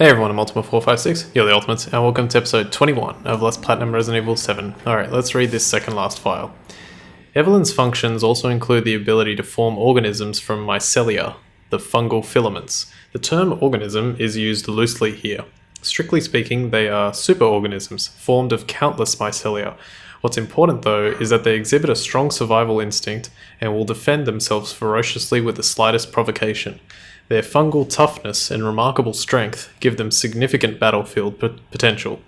Hey everyone, I'm Ultima456, you're the Ultimates, and welcome to episode 21 of Let's Platinum Resident Evil 7. Alright, let's read this second last file. Evelyn's functions also include the ability to form organisms from mycelia, the fungal filaments. The term organism is used loosely here. Strictly speaking, they are superorganisms, formed of countless mycelia. What's important though is that they exhibit a strong survival instinct and will defend themselves ferociously with the slightest provocation. Their fungal toughness and remarkable strength give them significant battlefield potential.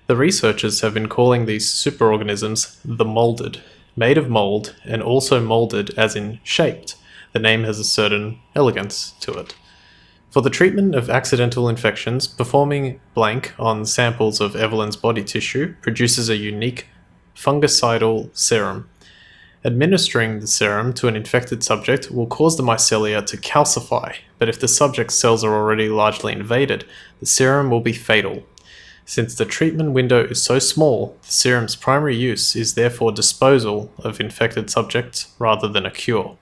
The researchers have been calling these superorganisms the molded, made of mold and also molded as in shaped. The name has a certain elegance to it. For the treatment of accidental infections, performing blank on samples of Evelyn's body tissue produces a unique fungicidal serum. Administering the serum to an infected subject will cause the mycelia to calcify, but if the subject's cells are already largely invaded, the serum will be fatal. Since the treatment window is so small, the serum's primary use is therefore disposal of infected subjects rather than a cure.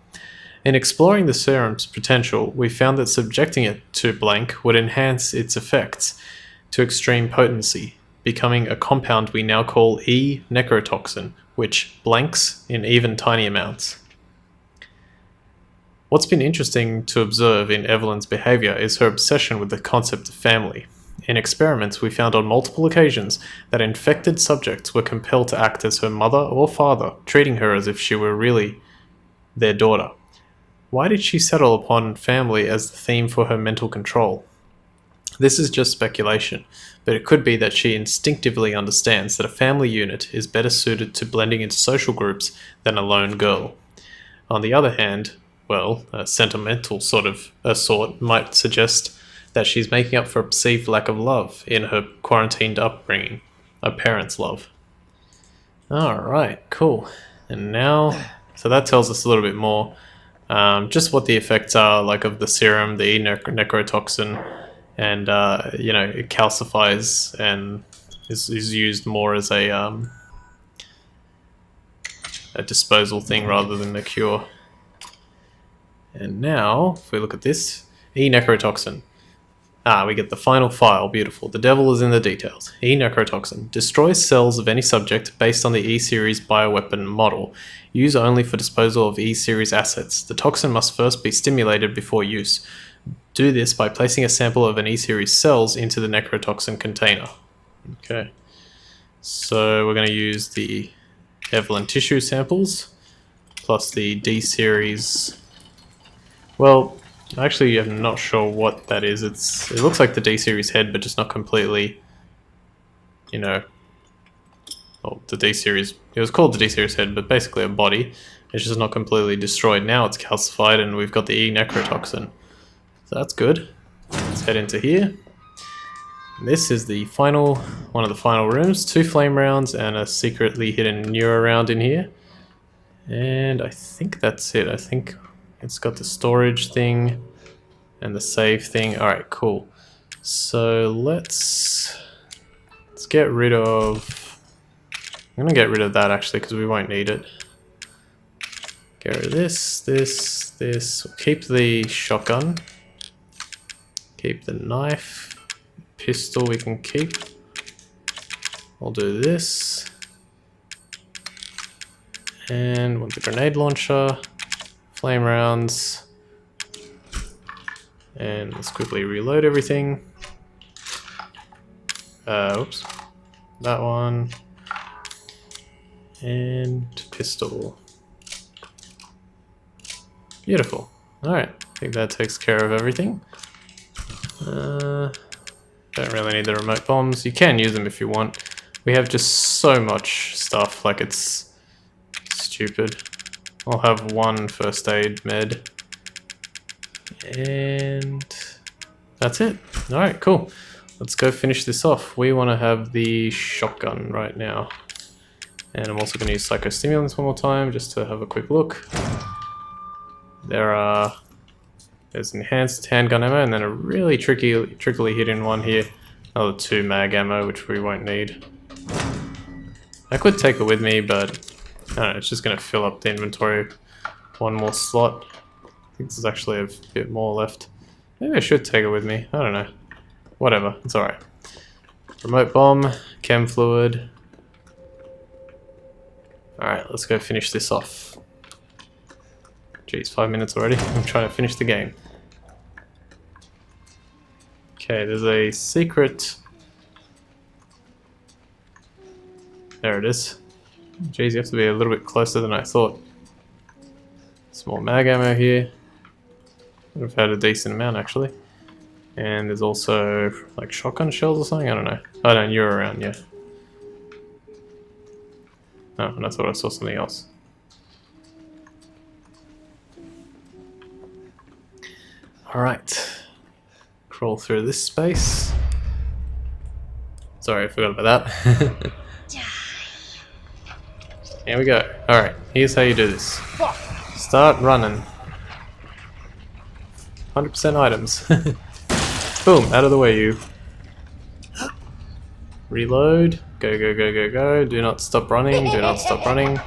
In exploring the serum's potential, we found that subjecting it to blank would enhance its effects to extreme potency, becoming a compound we now call E-necrotoxin, which blanks in even tiny amounts. What's been interesting to observe in Evelyn's behavior is her obsession with the concept of family. In experiments, we found on multiple occasions that infected subjects were compelled to act as her mother or father, treating her as if she were really their daughter. Why did she settle upon family as the theme for her mental control? This is just speculation, but it could be that she instinctively understands that a family unit is better suited to blending into social groups than a lone girl. On the other hand, a sentimental sort might suggest that she's making up for a perceived lack of love in her quarantined upbringing, a parent's love. Alright, cool. And now, so that tells us a little bit more, just what the effects are like of the serum, the E-necrotoxin, and it calcifies and is used more as a disposal thing rather than a cure. And now, if we look at this, E-necrotoxin. We get the final file. Beautiful. The devil is in the details. E-necrotoxin destroys cells of any subject based on the E-series bioweapon model. Use only for disposal of E-series assets. The toxin must first be stimulated before use. Do this by placing a sample of an E-series cells into the necrotoxin container. Okay, so we're going to use the Evelyn tissue samples plus the D-series. Well, actually, I'm not sure what that is. It looks like the D-series head, but just not completely. The D-series. It was called the D-series head, but basically a body. It's just not completely destroyed. Now it's calcified, and we've got the E-necrotoxin. So that's good. Let's head into here. This is the one of the final rooms. 2 flame rounds and a secretly hidden neuro round in here. And I think that's it. I think it's got the storage thing and the save thing. Alright, cool. So let's get rid of... I'm going to get rid of that actually because we won't need it. Get rid of this. We'll keep the shotgun. Keep the knife. Pistol we can keep. We'll do this. And want the grenade launcher. Flame rounds. And let's quickly reload everything. Oops. That one. And pistol. Beautiful. Alright, I think that takes care of everything. Don't really need the remote bombs. You can use them if you want. We have just so much stuff, like it's stupid. I'll have 1 first aid med. And that's it. Alright, cool. Let's go finish this off. We want to have the shotgun right now. And I'm also going to use psychostimulants one more time just to have a quick look. There's enhanced handgun ammo and then a really trickily hidden one here. Another 2 mag ammo, which we won't need. I could take it with me, but I don't know, it's just going to fill up the inventory. 1 more slot. I think there's actually a bit more left. Maybe I should take it with me. I don't know. Whatever, it's alright. Remote bomb, chem fluid. Alright, let's go finish this off. Jeez, 5 minutes already. I'm trying to finish the game. Okay, there's a secret. There it is. Jeez, you have to be a little bit closer than I thought. Some more mag ammo here. Would have had a decent amount actually. And there's also like shotgun shells or something, I don't know. Oh no, you're around, yeah. Oh, and I thought I saw something else. Alright. Crawl through this space. Sorry, I forgot about that. Here we go. Alright, here's how you do this. Start running. 100% items. Boom, out of the way you. Reload. Go, go, go, go, go. Do not stop running, do not stop running.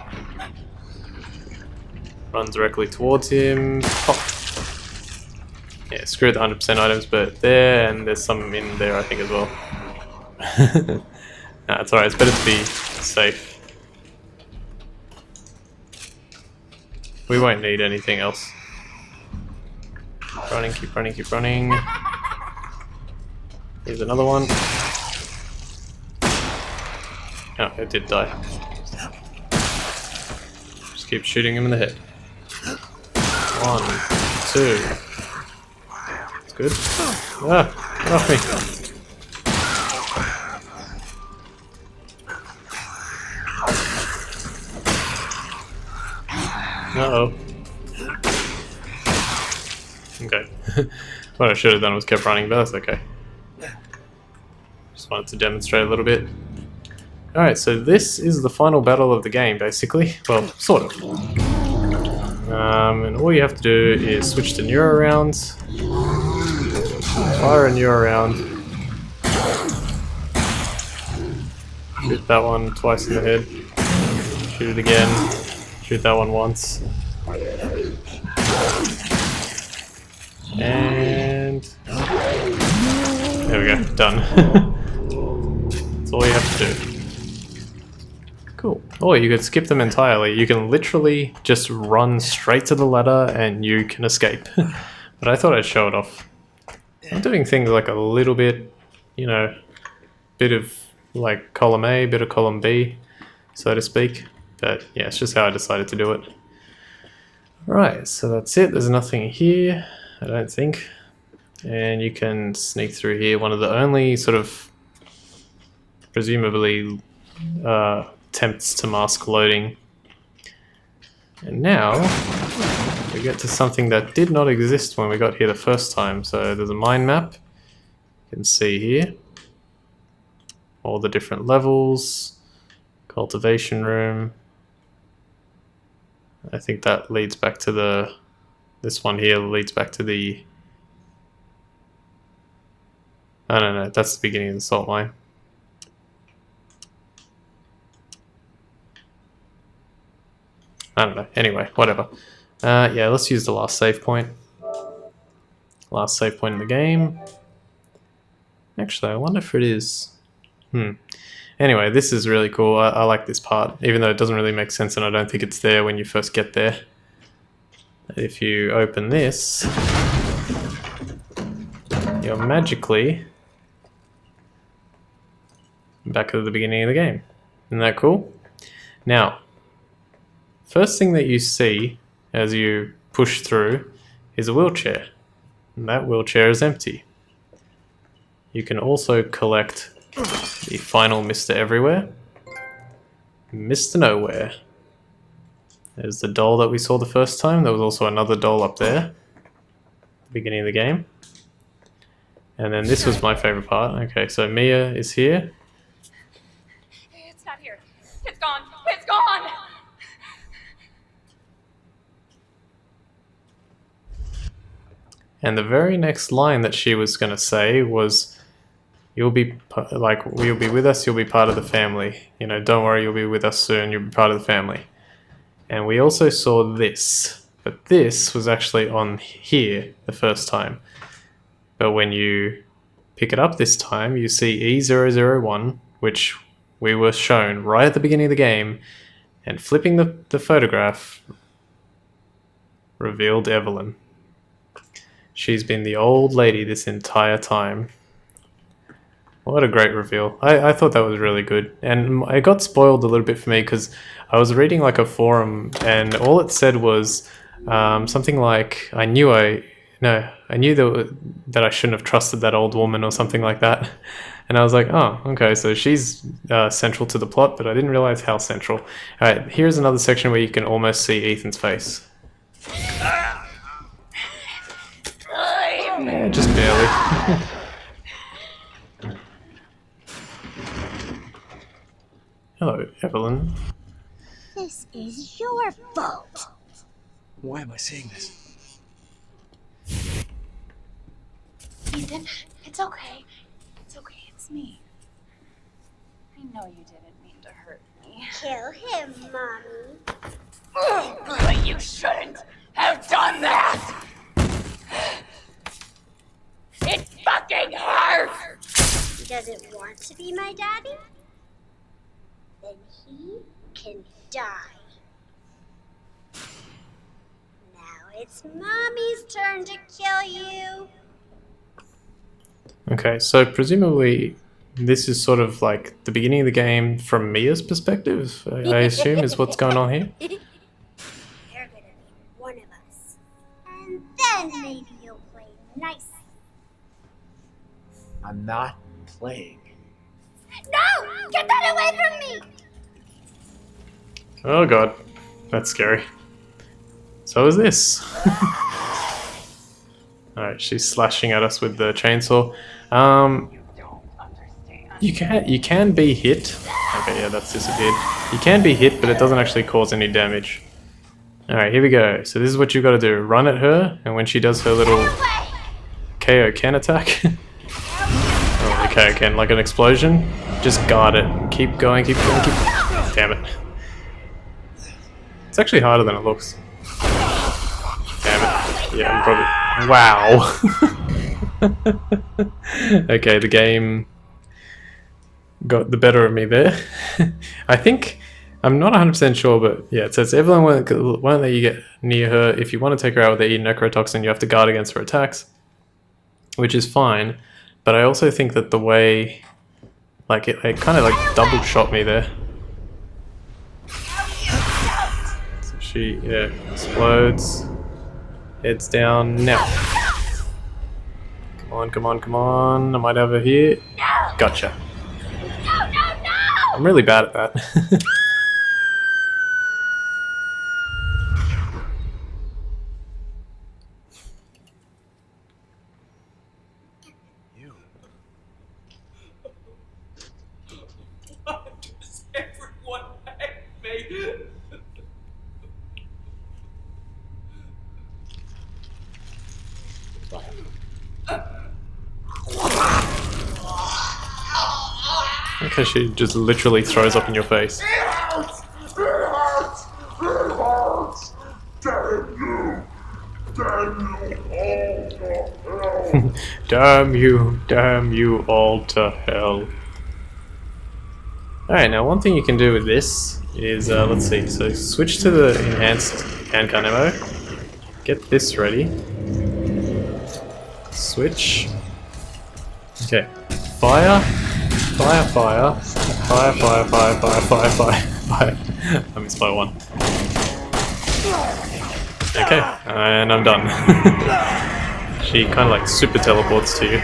Run directly towards him. Pop. Yeah, screw the 100% items, but there, and there's some in there I think as well. Nah, it's alright, it's better to be safe. We won't need anything else. Running, keep running, keep running. Here's another one. Oh, it did die. Just keep shooting him in the head. 1, 2. That's good. Ah, get off me. Uh-oh. Okay. What I should have done was kept running, but that's okay. Just wanted to demonstrate a little bit. Alright, so this is the final battle of the game, basically. Well, sort of. And all you have to do is switch to neuro rounds. Fire a neuro round. Shoot that one twice in the head. Shoot it again. Shoot that one once. And there we go, done. That's all you have to do. Cool. Or you could skip them entirely. You can literally just run straight to the ladder and you can escape. But I thought I'd show it off. I'm doing things like a little bit, you know, bit of like column A, bit of column B, so to speak. But yeah, it's just how I decided to do it. Right, so that's it. There's nothing here, I don't think. And you can sneak through here. One of the only sort of presumably attempts to mask loading. And now we get to something that did not exist when we got here the first time. So there's a mind map. You can see here all the different levels, cultivation room. I think that leads back to the, this one here leads back to the, I don't know, that's the beginning of the salt mine. I don't know, anyway, whatever. Yeah, let's use the last save point. Last save point in the game. Actually, I wonder if it is, Anyway, this is really cool. I like this part, even though it doesn't really make sense and I don't think it's there when you first get there. If you open this, you're magically back at the beginning of the game. Isn't that cool? Now, first thing that you see as you push through is a wheelchair. And that wheelchair is empty. You can also collect the final Mr. Everywhere. Mr. Nowhere. There's the doll that we saw the first time. There was also another doll up there at the beginning of the game. And then this was my favorite part. Okay, so Mia is here. It's not here. It's gone. It's gone! And the very next line that she was going to say was, you'll be, like, you'll be with us, you'll be part of the family. You know, don't worry, you'll be with us soon, you'll be part of the family. And we also saw this, but this was actually on here the first time. But when you pick it up this time, you see E001, which we were shown right at the beginning of the game, and flipping the photograph revealed Evelyn. She's been the old lady this entire time. What a great reveal. I thought that was really good. And it got spoiled a little bit for me because I was reading like a forum and all it said was something like, I knew that I shouldn't have trusted that old woman or something like that. And I was like, oh, okay, so she's central to the plot, but I didn't realize how central. All right, here's another section where you can almost see Ethan's face. Yeah, just barely. Hello, Evelyn. This is your fault. Why am I seeing this? Ethan, it's okay. It's okay, it's me. I know you didn't mean to hurt me. Kill him, Mommy. But you shouldn't have done that! It fucking hurts! He doesn't want to be my daddy? Then he can die. Now it's Mommy's turn to kill you. Okay, so presumably this is sort of like the beginning of the game from Mia's perspective, I assume is what's going on here. You're gonna be one of us. And then maybe you'll play nice. I'm not playing. No! Get that away from me! Oh god, that's scary. So is this. Alright, she's slashing at us with the chainsaw. You can be hit. Okay, yeah, that's disappeared. You can be hit, but it doesn't actually cause any damage. Alright, here we go. So this is what you've got to do. Run at her, and when she does her little Kaioken attack... oh, the Kaioken, like an explosion, just guard it. Keep going, keep going, keep... Damn it. It's actually harder than it looks. Damn it. Yeah, I'm probably... Wow. Okay, the game got the better of me there. I think... I'm not 100% sure, but yeah, it says Evelyn won't let you get near her. If you want to take her out with the necrotoxin, you have to guard against her attacks, which is fine. But I also think that the way... Like, it kind of like double shot me there. So she, yeah, explodes. Heads down now. Come on, come on, come on. I might have her here. Gotcha. I'm really bad at that. You. Why does everyone hate me? Okay, she just literally throws up in your face. Damn you all to hell. Alright, now one thing you can do with this is, let's see, so switch to the enhanced handgun ammo, get this ready, switch, okay, fire, fire, fire, fire, fire, fire, fire, fire, fire, fire, I missed by one. Okay, and I'm done. She kind of like super teleports to you.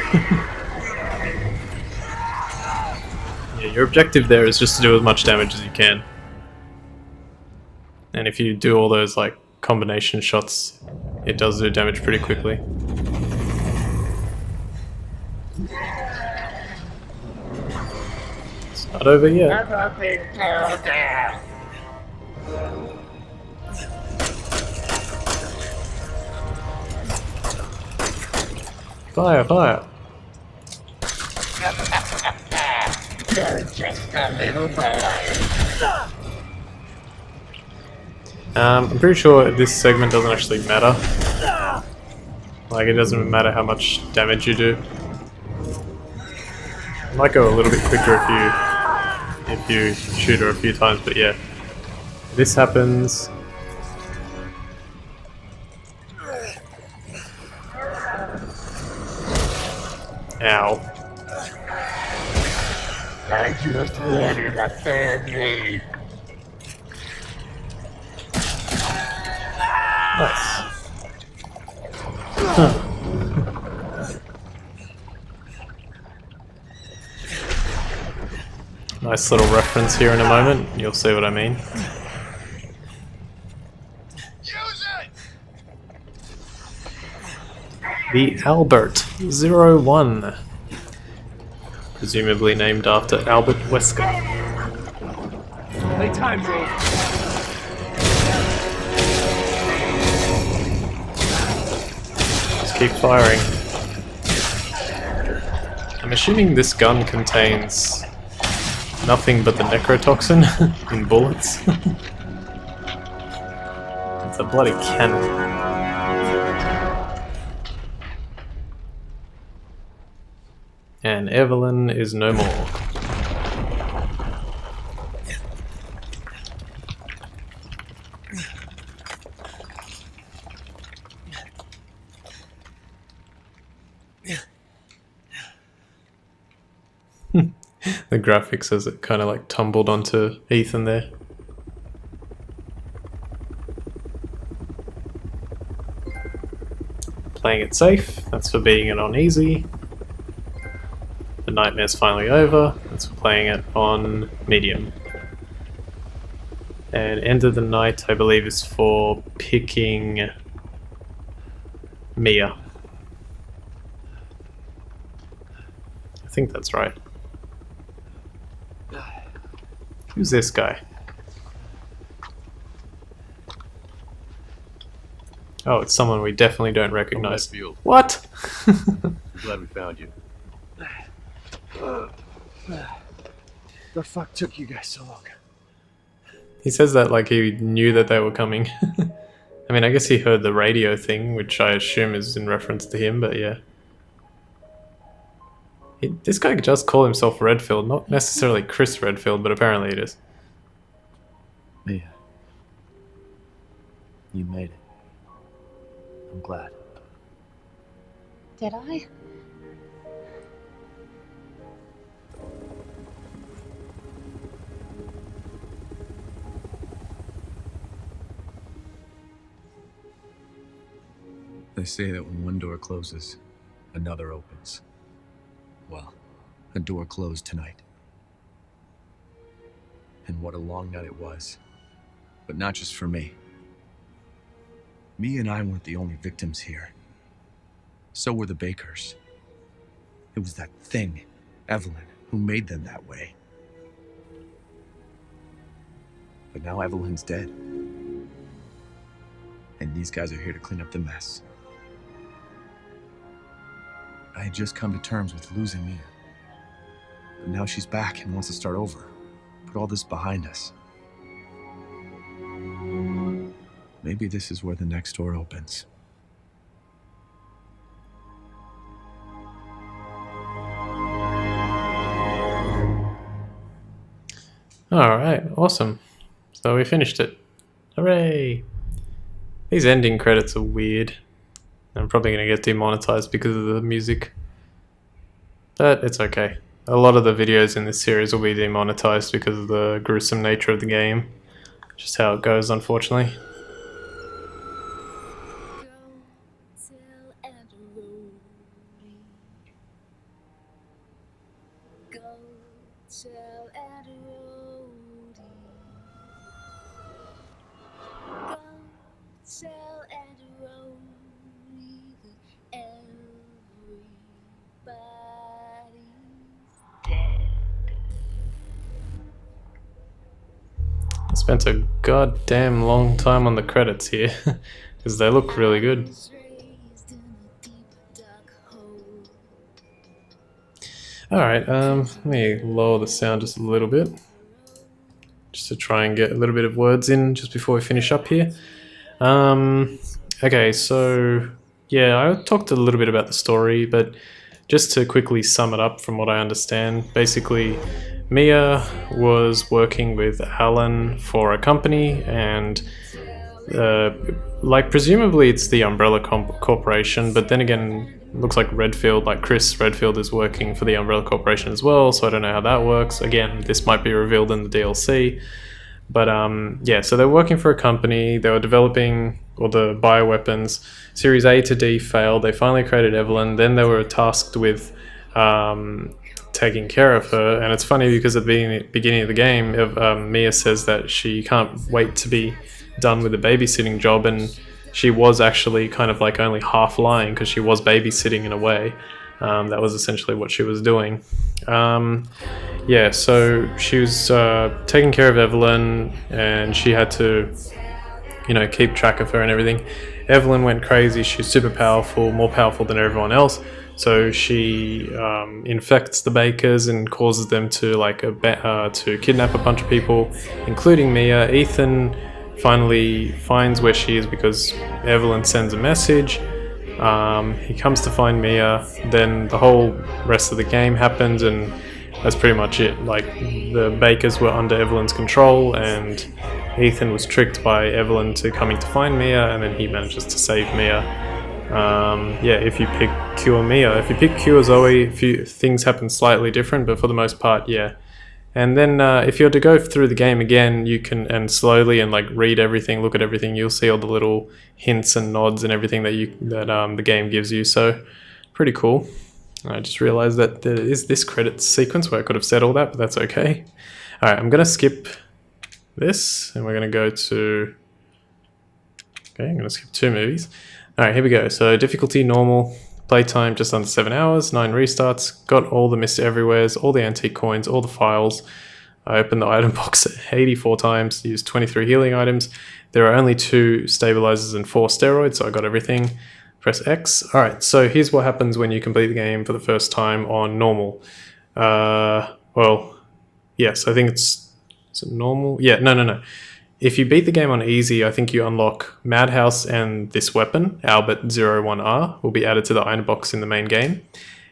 Yeah, your objective there is just to do as much damage as you can. And if you do all those like combination shots, it does do damage pretty quickly. It's not over yet. Fire, fire. I'm pretty sure this segment doesn't actually matter. Like, it doesn't matter how much damage you do. Might go a little bit quicker if you shoot her a few times, but yeah. This happens. Ow. I just wanted a family. Nice. Huh. Nice little reference here in a moment. You'll see what I mean. The Albert-01. Presumably named after Albert Wesker. Playtime's over. Just keep firing. I'm assuming this gun contains nothing but the necrotoxin in bullets. It's a bloody cannon. And Evelyn is no more. The graphics as it kind of like tumbled onto Ethan there. Playing it safe, that's for beating it on easy. The nightmare's finally over, that's for playing it on medium. And End of the Night, I believe, is for picking Mia. I think that's right. Who's this guy? Oh, it's someone we definitely don't recognize. What? Glad we found you. The fuck took you guys so long? He says that like he knew that they were coming. I mean, I guess he heard the radio thing, which I assume is in reference to him, but yeah. This guy just called himself Redfield, not necessarily Chris Redfield, but apparently it is. Mia. You made it. I'm glad. Did I? They say that when one door closes, another opens. Well, a door closed tonight. And what a long night it was. But not just for me. Me and I weren't the only victims here. So were the Bakers. It was that thing, Evelyn, who made them that way. But now Evelyn's dead. And these guys are here to clean up the mess. I had just come to terms with losing Mia. But now she's back and wants to start over. Put all this behind us. Maybe this is where the next door opens. Alright, awesome. So we finished it. Hooray! These ending credits are weird. I'm probably going to get demonetized because of the music. But it's okay. A lot of the videos in this series will be demonetized because of the gruesome nature of the game. Just how it goes, unfortunately. I spent a goddamn long time on the credits here because they look really good. Alright, let me lower the sound just a little bit just to try and get a little bit of words in just before we finish up here. Okay, so yeah, I talked a little bit about the story, but just to quickly sum it up from what I understand, basically, Mia was working with Alan for a company, and like presumably it's the Umbrella Corporation, but then again, looks like Redfield, like Chris Redfield, is working for the Umbrella Corporation as well. So I don't know how that works. Again, this might be revealed in the DLC. But yeah, so they're working for a company. They were developing all the bioweapons. Series A to D failed. They finally created Evelyn. Then they were tasked with taking care of her. And it's funny because at the beginning of the game, Mia says that she can't wait to be done with the babysitting job, and she was actually kind of like only half lying because she was babysitting in a way. That was essentially what she was doing. Yeah, so she was taking care of Evelyn, and she had to, keep track of her and everything. Evelyn went crazy. She's super powerful, more powerful than everyone else. So she infects the Bakers and causes them to to kidnap a bunch of people, including Mia. Ethan finally finds where she is because Evelyn sends a message. He comes to find Mia. Then the whole rest of the game happens, and that's pretty much it. Like, the Bakers were under Evelyn's control, and Ethan was tricked by Evelyn to coming to find Mia, and then he manages to save Mia. Yeah, if you pick Q or Mia. If you pick Q or Zoe, things happen slightly different, but for the most part, yeah. And then if you're to go through the game again, you can, and slowly, and like read everything, look at everything, you'll see all the little hints and nods and everything that the game gives you. So pretty cool. I just realized that there is this credits sequence where I could have said all that, but that's okay. All right, I'm gonna skip this, and we're gonna go to. Okay, I'm gonna skip 2 movies. All right, here we go. So difficulty normal. Playtime just under 7 hours, 9 restarts, got all the Mr. Everywheres, all the antique coins, all the files. I opened the item box 84 times, used 23 healing items. There are only 2 stabilizers and 4 steroids, so I got everything. Press X. Alright, so here's what happens when you complete the game for the first time on normal. Well, yes, I think is it normal? Yeah, no. If you beat the game on easy, I think you unlock Madhouse, and this weapon, Albert 01R, will be added to the item box in the main game.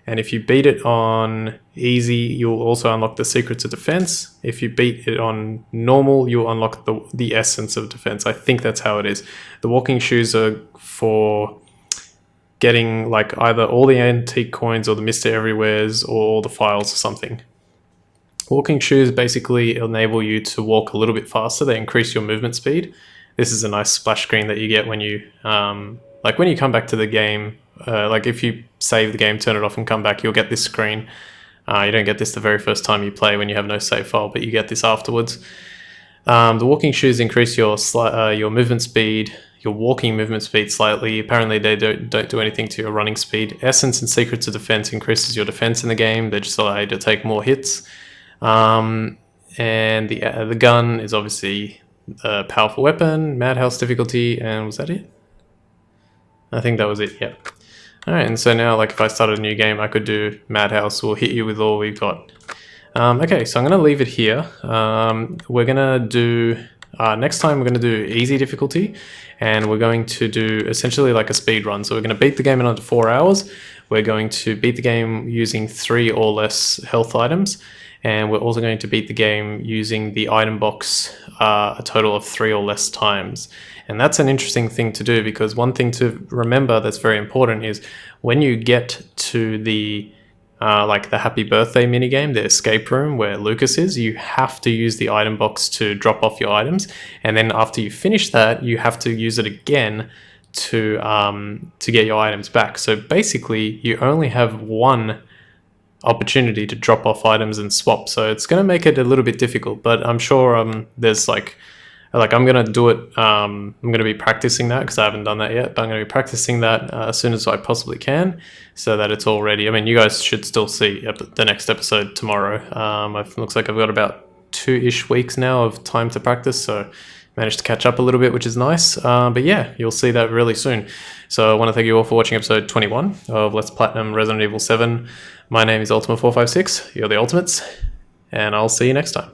And if you beat it on easy, you'll also unlock the Secrets of Defense. If you beat it on normal, you'll unlock the Essence of Defense. I think that's how it is. The walking shoes are for getting like either all the antique coins or the Mr. Everywheres or all the files or something. Walking shoes basically enable you to walk a little bit faster. They increase your movement speed. This is a nice splash screen that you get when you when you come back to the game. Like if you save the game, turn it off and come back, you'll get this screen. You don't get this the very first time you play when you have no save file, but you get this afterwards. The walking shoes increase your movement speed, your walking movement speed slightly. Apparently they don't do anything to your running speed. Essence and Secrets of Defense increases your defense in the game. They just allow you to take more hits. And the gun is obviously a powerful weapon, Madhouse difficulty, and was that it? I think that was it, yeah. Alright, and so now, like, if I started a new game, I could do Madhouse. We'll hit you with all we've got. Okay, so I'm going to leave it here. We're going to do... next time we're going to do easy difficulty, and we're going to do essentially like a speed run. So we're going to beat the game in under 4 hours. We're going to beat the game using 3 or less health items. And we're also going to beat the game using the item box a total of 3 or less times. And that's an interesting thing to do, because one thing to remember that's very important is when you get to the the happy birthday minigame, the escape room where Lucas is, you have to use the item box to drop off your items. And then after you finish that, you have to use it again to get your items back. So basically, you only have one opportunity to drop off items and swap, so it's going to make it a little bit difficult, but I'm sure there's I'm going to do it. I'm going to be practicing that because I haven't done that yet, but I'm going to be practicing that as soon as I possibly can so that it's all ready. I mean, you guys should still see the next episode tomorrow. It looks like I've got about 2-ish weeks now of time to practice, so managed to catch up a little bit, which is nice. But yeah, you'll see that really soon. So I want to thank you all for watching episode 21 of Let's Platinum Resident Evil 7. My name is Ultima456. You're the Ultimates, and I'll see you next time.